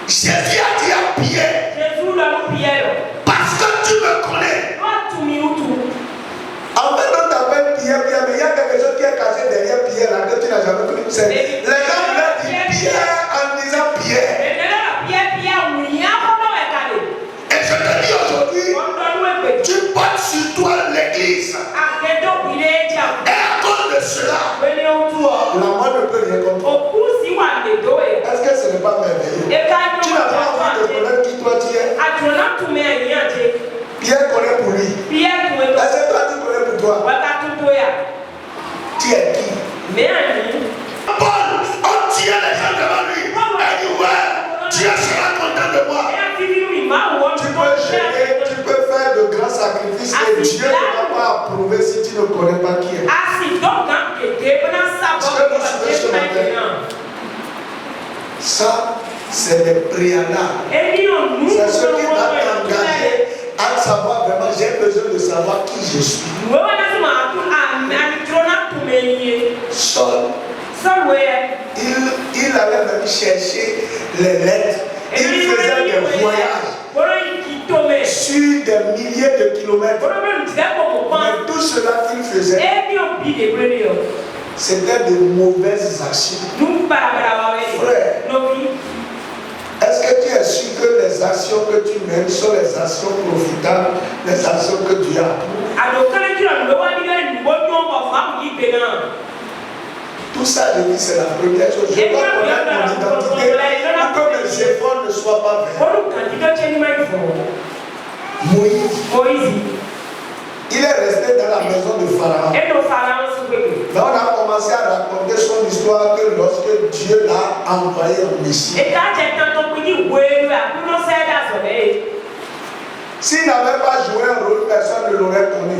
Jésus a dit à Pierre, parce que tu me connais. En fait, on t'appelle Pierre, mais il y a quelque chose qui est caché derrière Pierre là que tu n'as jamais connu. Les gens voulaient dire Pierre en disant Pierre. Et je te dis aujourd'hui, tu portes sur toi l'église. Et à cause de cela, la est comme toi. Est-ce que ce n'est pas merveilleux? Tu n'as pas envie de connaître qui toi tu es. Pierre connaît pour lui. Est-ce que toi tu connais pour toi? Tu es qui? Paul, on tient les gens devant lui. Elle dit ouais, Dieu sera content de moi. Tu peux gêner, tu peux faire de grands sacrifices et Dieu ne va pas approuver si tu ne connais pas qui est. Ça, c'est les préalables. C'est ce qui va t'engager à savoir vraiment, j'ai besoin de savoir qui je suis. Saul, il allait même chercher les lettres. Il faisait des voyages sur des milliers de kilomètres. Mais tout cela qu'il faisait, c'était de mauvaises actions. Frère, est-ce que tu es sûr que les actions que tu mènes sont les actions profitables, les actions que Dieu approuve? Tout ça, je dis, c'est la première chose. Je dois connaître mon identité pour que mes efforts ne soient pas vains. Moïse, il est resté dans la maison de Pharaon. Mais on a commencé à raconter son histoire que lorsque Dieu l'a envoyé en Messie. S'il n'avait pas joué un rôle, personne ne l'aurait connu.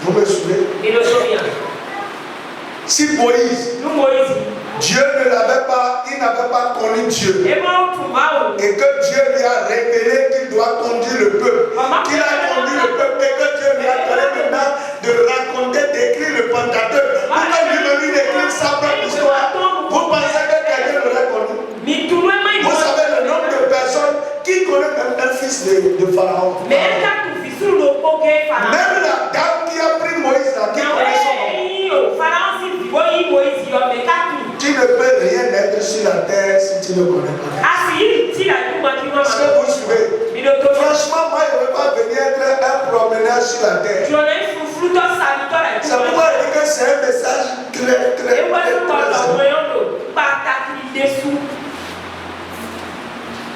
Vous me suivez? Si Moïse, Dieu ne l'avait pas, il n'avait pas connu Dieu. Et que Dieu lui a révélé qu'il doit conduire le peuple. Qu'il a conduit le peuple et que Dieu lui a donné maintenant de raconter, d'écrire le Pentateuque. Pourquoi lui d'écrire sa propre histoire? Vous pensez que quelqu'un l'aurait connu? Vous savez le nombre de personnes qui connaissent même un fils de Pharaon. Même la dame qui a pris Moïse là, qui connaît son nom. Tu ne peux rien être sur la terre si tu ne connais pas. Est-ce que vous suivez? Franchement, moi je ne veux pas venir être un promeneur sur la terre. C'est pourquoi je dis que c'est un message très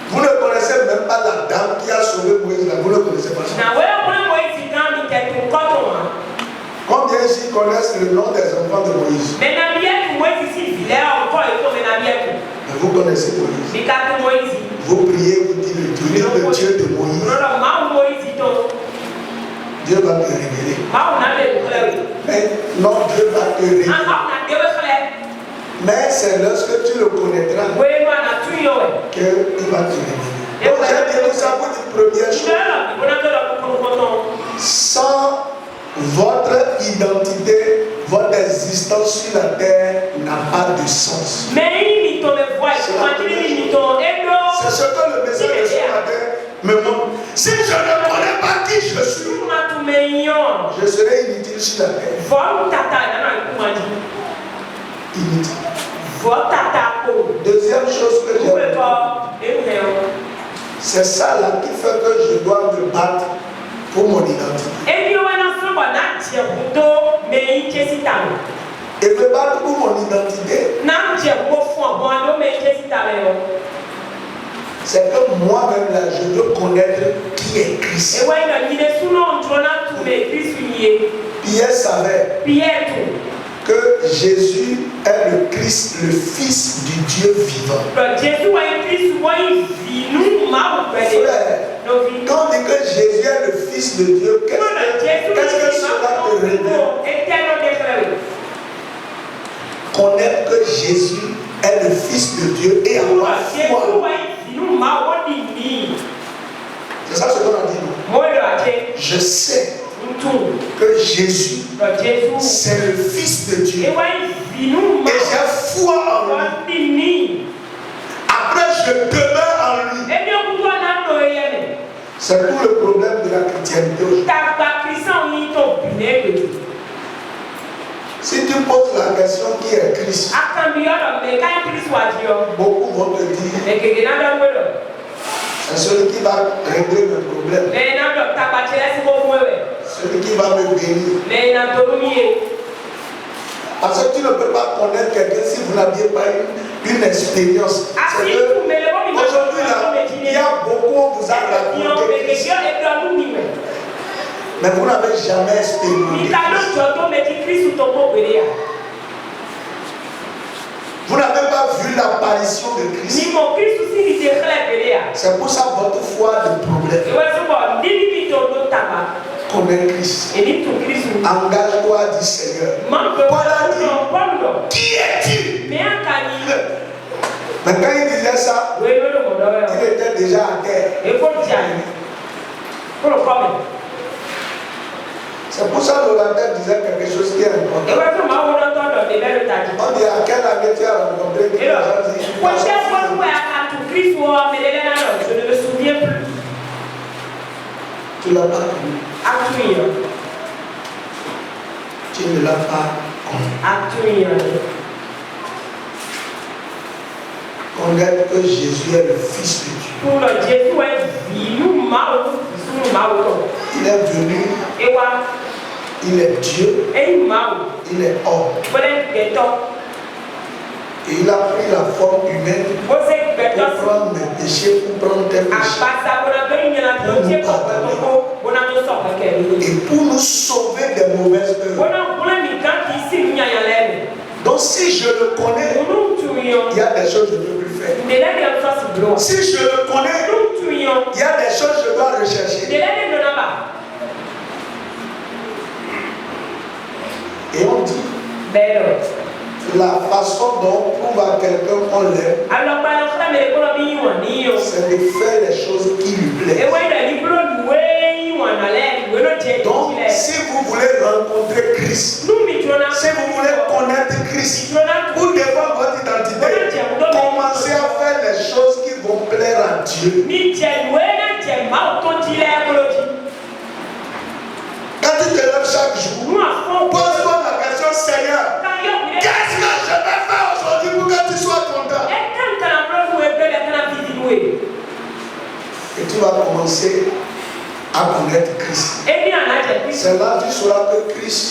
Vous ne connaissez même pas la dame qui a sauvé Moïse là. Vous ne connaissez pas ça. Combien ici connaissent le nom des enfants de Moïse? Mais vous connaissez Moïse. Vous priez, vous dites le Dieu de Moïse. Dieu va te révéler. Mais non, Dieu va te révéler. Mais c'est lorsque tu le connaîtras qu'il va te révéler. Donc j'ai dit tout ça pour une première chose. Sans votre identité, votre existence sur la terre n'a pas de sens. C'est ce que le message de ce matin me montre. Si je ne connais pas qui je suis, je serai inutile sur la terre. Inutile. Deuxième chose que j'ai dit, c'est ça là qui fait que je dois me battre pour mon identité. Et me battre pour mon identité, c'est que moi-même là, je veux connaître qui est Christ. Pierre savait que Jésus est le Christ, le Fils du Dieu vivant. Frère, quand on dit que Jésus est le Fils de Dieu, qu'est-ce que cela te révèle? Connaître que Jésus est le Fils de Dieu et avoir foi. C'est ça ce qu'on a dit. Je sais que Jésus, c'est le Fils de Dieu. Et j'ai foi en lui. Après, je demeure en lui. C'est tout le problème de la chrétienté aujourd'hui. Si tu poses la question qui est Christ, beaucoup vont te dire c'est celui qui va régler le problème, celui qui va me bénir. Parce que tu ne peux pas connaître quelqu'un si vous n'aviez pas une expérience. C'est que aujourd'hui, il y a beaucoup, on vous a raconté Christ, mais vous n'avez jamais expérimenté Christ. Vous n'avez pas vu l'apparition de Christ. C'est pour ça votre foi a des problèmes. Connais Christ. Engage-toi, dit Seigneur. Paul a dit, qui es-tu? Mais quand il disait ça, il était déjà à terre. C'est pour ça que l'orateur disait quelque chose qui est important. On dit à quelle année tu as rencontré Christ? Je ne me souviens plus. Tu ne l'as pas connu. Tu ne l'as pas connu. Connaître que Jésus est le Fils de Dieu. Il est venu. Il est Dieu. Il est homme. Et il a pris la forme humaine pour prendre mes péchés, pour prendre tes péchés. Et pour nous sauver des mauvaises œuvres. Donc si je le connais, il y a des choses que je ne peux plus faire. Si je le connais, il y a des choses que je dois rechercher. Et on dit, la façon dont on prouve à quelqu'un qu'on l'aime, c'est de faire les choses qui lui plaisent. Donc, si vous voulez rencontrer Christ, si vous voulez connaître Christ, pour défendre votre identité, commencez à faire les choses qui vont plaire à Dieu. Quand tu te lèves chaque jour, pose-toi la question, Seigneur, qu'est-ce que je vais faire aujourd'hui pour que tu sois content? Et tu vas commencer à connaître Christ. C'est là que tu sauras que Christ,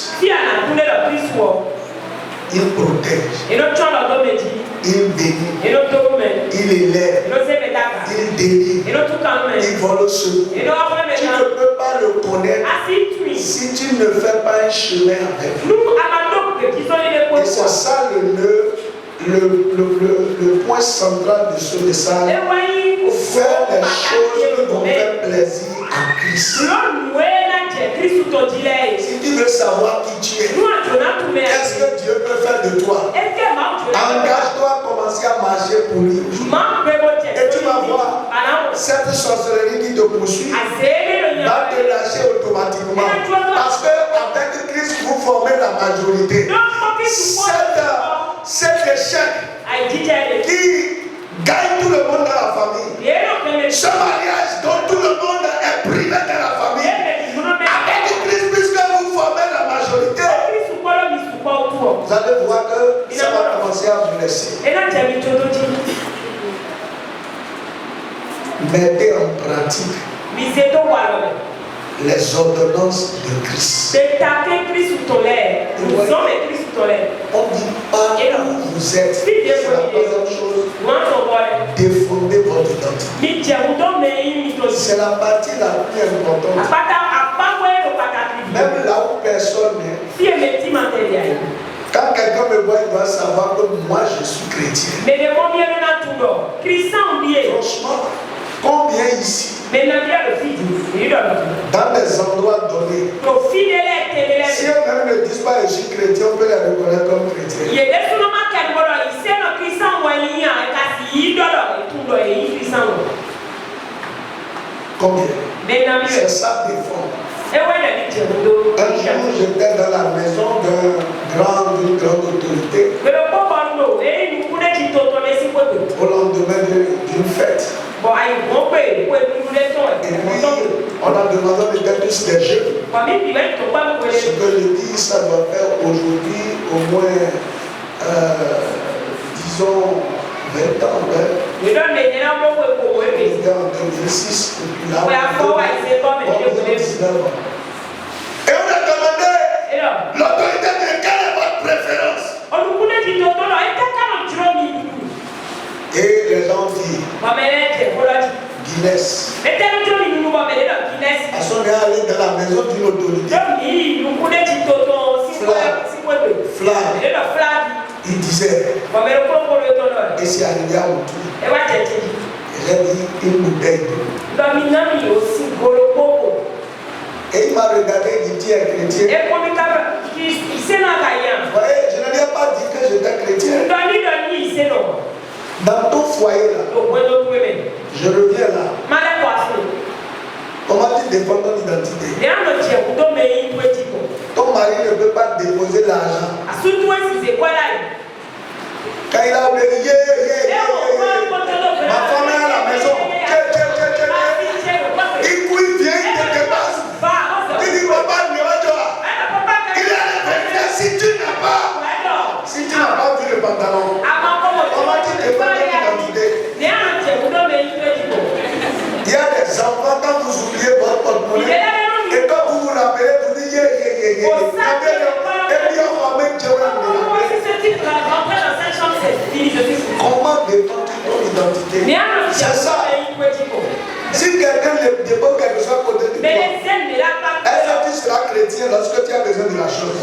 il protège, il bénit, il élève, il délivre, il vole au secours. Tu ne peux pas le connaître si tu ne fais pas un chemin avec lui. Et c'est ça le point central de ce message. Faire les choses qui vont faire plaisir à Christ. Si tu veux savoir qui tu es, qu'est-ce que Dieu peut faire de toi, engage-toi à commencer à marcher pour lui. Et tu vas voir, cette sorcellerie qui te poursuit va te lâcher automatiquement. Parce qu'avec Christ, vous formez la majorité. Cet échec qui gagne tout le monde dans la famille, ce mariage dont tout le monde est privé dans la famille, avec Christ, puisque vous formez la majorité, vous allez voir que ça va commencer à vous laisser. Mettez en pratique les ordonnances de Christ. On dit pas où vous êtes. C'est la première chose. Défendez votre identité. C'est la partie la plus importante. Même là où personne n'est. Quand quelqu'un me voit, il doit savoir que moi je suis chrétien. Franchement, combien ici? Dans des endroits donnés, si eux-mêmes ne disent pas je suis chrétien, on peut les reconnaître comme chrétiens. Combien? C'est ça défendre. Un jour, j'étais dans la maison d'une grande autorité. Au lendemain d'une fête. Et puis, on a demandé de faire tous des jeux. Ce que je dis, ça doit faire aujourd'hui au moins, disons, 20 ans. On était en 2006, et puis là, et on a demandé l'autorité de quelle est votre préférence. Guinness. À son est allé dans la maison d'une autorité. Flag. Il disait. Et c'est arrivé à autour. Il a dit une bouteille d'eau. Et il m'a regardé, il dit tu es chrétien. Voyez, je ne lui ai pas dit que j'étais chrétien. Dans ton foyer là, je reviens là. Comment tu défends ton identité? Ton mari ne peut pas déposer l'argent. Quand il a oublié, ma femme est à la maison. Il couille, vient, il te dépasse. Il dit, papa, ne va pas. Il est à la si tu n'as pas vu le pantalon, comment tu défends ton identité? Il y a des enfants, quand vous oubliez votre porte-monnaie, et quand vous vous rappelez, vous dites, et puis on va mettre comment défendre ton identité? C'est ça. Si quelqu'un dépose quelque chose à côté de toi, est-ce que tu seras chrétien lorsque tu as besoin de la chose?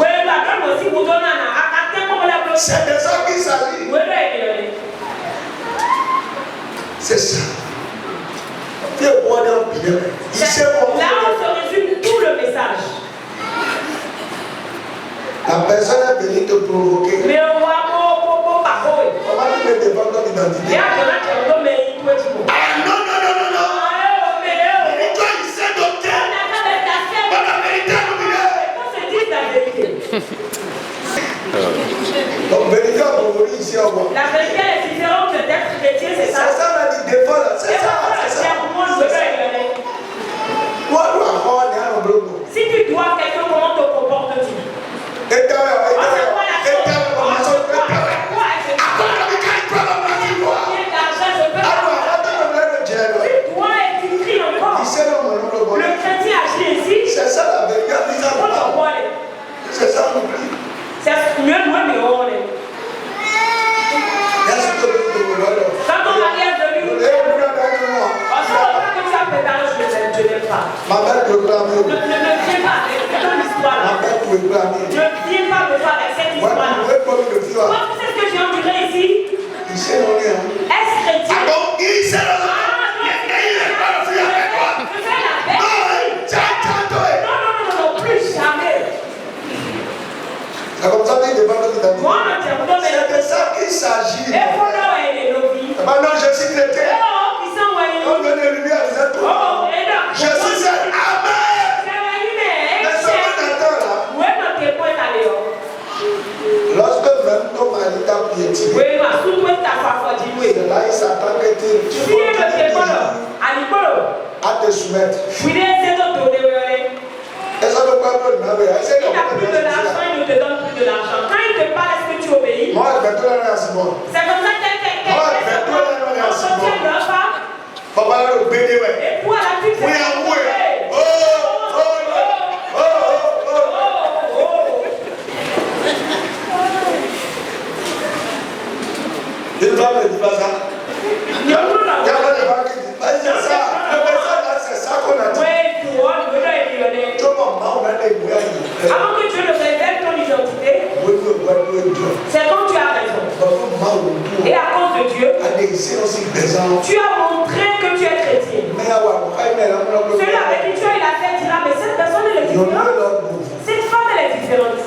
C'est de ça qu'il s'agit. C'est ça. Tu es bon dans le bien. Là où se résume tout le message. La personne est venue te provoquer. Mais on va comment tu peux défendre ton identité? Ah non, non, non, non, non. Mais toi, il sait docteur. Pas la vérité, donc, vérité, on va ici au revoir. La vérité est différente d'être chrétien, c'est ça. C'est ça, on a dit défendre. C'est ça. Si tu dois quelqu'un, comment te comportes-tu? Le chrétien agit ici. C'est ça la vérité. C'est ça mon prix. C'est mieux, mais on est. Quand on mari est venu, je n'aime pas. Ma mère te blâme. Ne viens pas avec cette histoire. Ma mère te blâme. Ne viens pas me voir avec cette histoire. Toi, tu sais ce que j'ai enduré ici? Il sait non rien. Est-ce chrétien? Ah bon, il sait non rien. Non, plus jamais. C'est comme ça qu'il défend notre identité. C'est de ça qu'il s'agit. Maintenant, je suis chrétien. On donne les lumières à vous êtes trop. Je suis seul. Amen. Mais ce qu'on attend là, lorsque même ton mari t'a piétiné, c'est là il s'attend que tu à te soumettre. Et ça ne peut pas être une il n'a plus de l'argent, il ne te donne plus de l'argent. Quand il te parle, est-ce que tu obéis? Moi, je vais te donner un Simon. C'est comme ça qu'elle Papa, le béni, ouais. et toi, la petite Oui, oui. Une femme ne dit pas ça. Il y a pas de femme qui dit pas. C'est ça. C'est ça qu'on a dit. Avant que Dieu ne révèle ton identité, c'est quand tu as raison. Et à cause de Dieu, tu as montré que tu es chrétien. Celui avec qui tu as eu la fête dira, mais cette personne elle est différente. Cette femme elle est différente.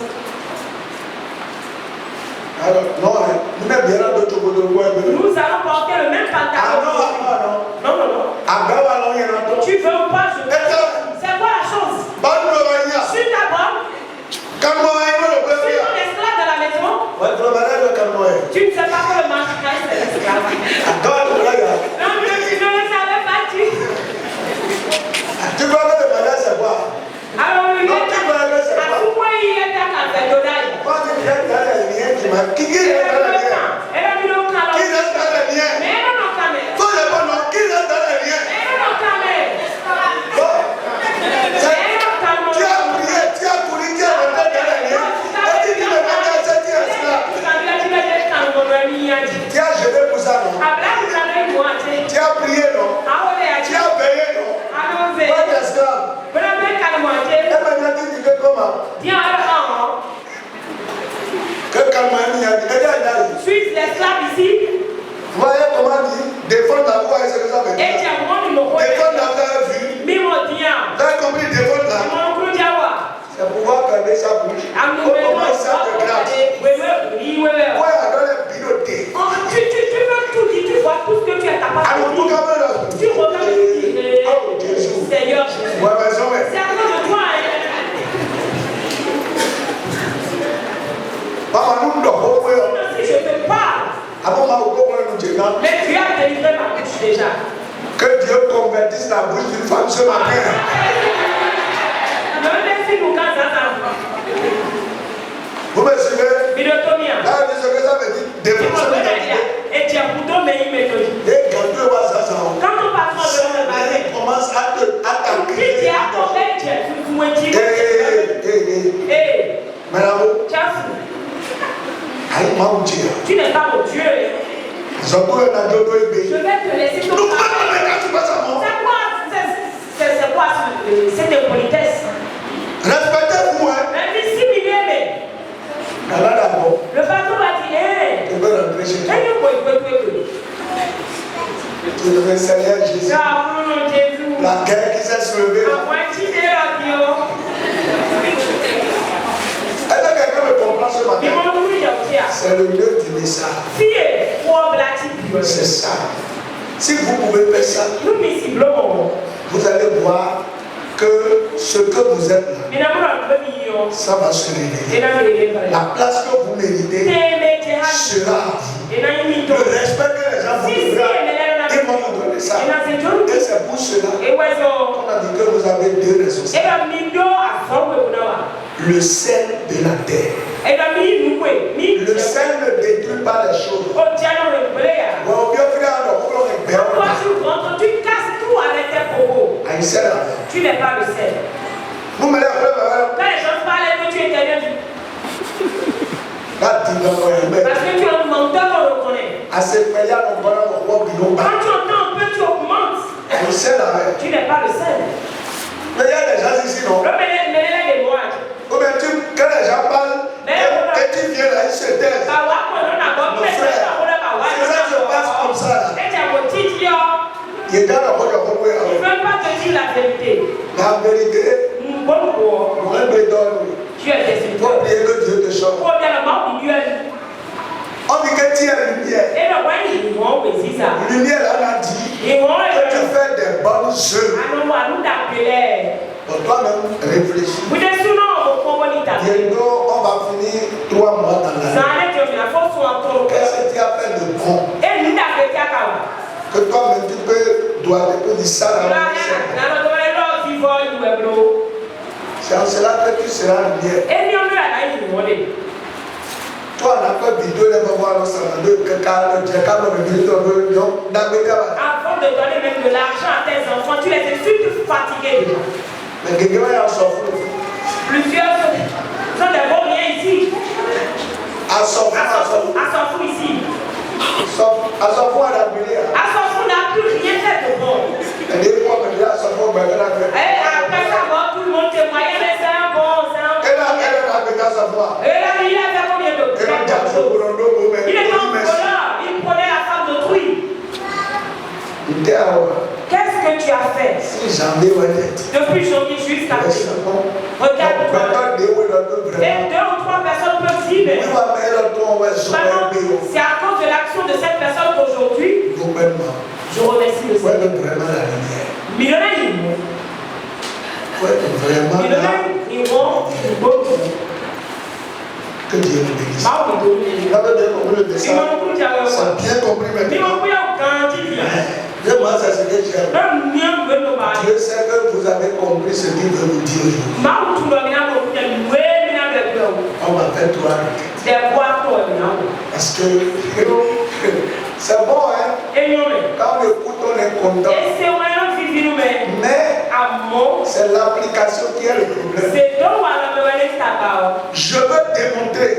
Nous allons porter le même pantalon. Non. Tu veux ou pas, je veux. C'est quoi la chose? Sur ta bonne. Sur ton esclave de la maison. Tu ne sais pas que le maréchal c'est l'esclave. Non, je ne savais pas. Tu vois que le mariage c'est quoi? Alors, lui, à tout point, il est à la fête d'Odaï. Qui reste dans les liens? Elle a mis le calme. Qui reste dans les liens? Mais elle n'a pas mis. Faut le bon nom. Qui reste dans les liens? Elle n'a pas mis. Tu as prié, tu as couru, tu as rentré dans les liens. Et tu dis le mariage c'est qui est là? Tu as jeté pour ça, non? Tu as Suis l'esclave ici. Voyez comment dit défendre la voix, c'est que ça veut dire. Défendre la voix vue. Vous avez compris défendre la voix? C'est pouvoir calmer sa bouche. Comment ça te grâce? Ouais, alors les pilotés. Tu veux tout dire, tu vois tout ce que tu es capable de dire. Tu regardes et tu dis, Seigneur Jésus. Ouais, mais ça, ouais. C'est à cause de toi. Papa, nous ne devons pas. Si je te parle, mais tu as délivré ma bouche déjà. Que Dieu convertisse la bouche d'une femme ce matin. Vous me suivez? Là, ce que ça veut dire, défoncer le et tu as plutôt meilleur. et quand tu vois ça, quand ton patron commence à t'attaquer. tu as tombé, tu as tu n'es pas mon Dieu. Je vais te laisser ton c'est quoi cette impolitesse? Respectez-vous, hein? Le patron va dire, Tu veux rentrer chez toi. Tu veux Seigneur Jésus. La guerre qui s'est soulevée. Est-ce que quelqu'un me comprend ce matin? C'est le lieu du message. C'est ça. Si vous pouvez faire ça, vous allez voir que ce que vous êtes là, ça va se révéler. La place que vous méritez sera à vous. Le respect que les gens vous donneront, ils vont vous donner ça. Et c'est pour cela qu'on a dit que vous avez deux responsabilités. Le sel de la terre. Le sel ne détruit pas les choses. Tu casses tout avec tes propos. Tu n'es pas le sel. Vous me l'avez Quand les gens parlent que tu es éternel. Parce que tu es un menteur qu'on reconnaît. Quand tu entends un peu, tu augmentes. Tu n'es pas le sel. Mais il y a des gens ici, non? Quand les gens parlent et tu viens là, ils se taisent. C'est ça se passe comme ça. Il est dans la voie de ils ne veulent pas te dire la vérité. la vérité. Tu es déçu. Il faut oublier que Dieu te change. On dit que tu es lumière. Lumière, on a dit que tu fais des bonnes œuvres. Donc toi-même, réfléchis. Bientôt, on va finir 3 mois dans l'année. Qu'est-ce que tu as fait de bon? Que toi-même, tu dois te dire ça dans la vie. C'est en cela que tu seras lumière. Toi, on a fait vidéo, les voir le salon de quelqu'un, avant de donner même de l'argent à tes enfants, tu les fais surtout fatigués déjà. Mais quelqu'un est en souffrance. Plusieurs sont des bons liens ici. À s'en foutre ici. À s'en foutre à la brûlée. À s'en foutre n'a plus rien fait de bon. Et des fois, mais là, ça faut mettre la gueule. Après ça, tout le monde témoigne, mais c'est un bon, c'est un bon. Et là, elle a fait ça savoir. Et là, il a fait combien de temps? Il est en voleur, il prenait la femme d'autrui. Qu'est-ce que tu as fait? Depuis janvier jusqu'à présent. Regarde-toi. Et 2 ou 3 personnes peuvent dire, mais c'est à cause de l'action de cette personne qu'aujourd'hui, je remercie le Seigneur. Millionnaire, que Dieu nous bénisse. Vous avez bien compris le message. Ça a bien compris maintenant. Moi, c'est ce que j'aime. Dieu sait que vous avez compris ce qu'il veut vous dire aujourd'hui. On va faire 3 requêtes. Parce que c'est bon, hein? Quand on écoute, on est content. Mais c'est l'application qui est le problème. Je veux démontrer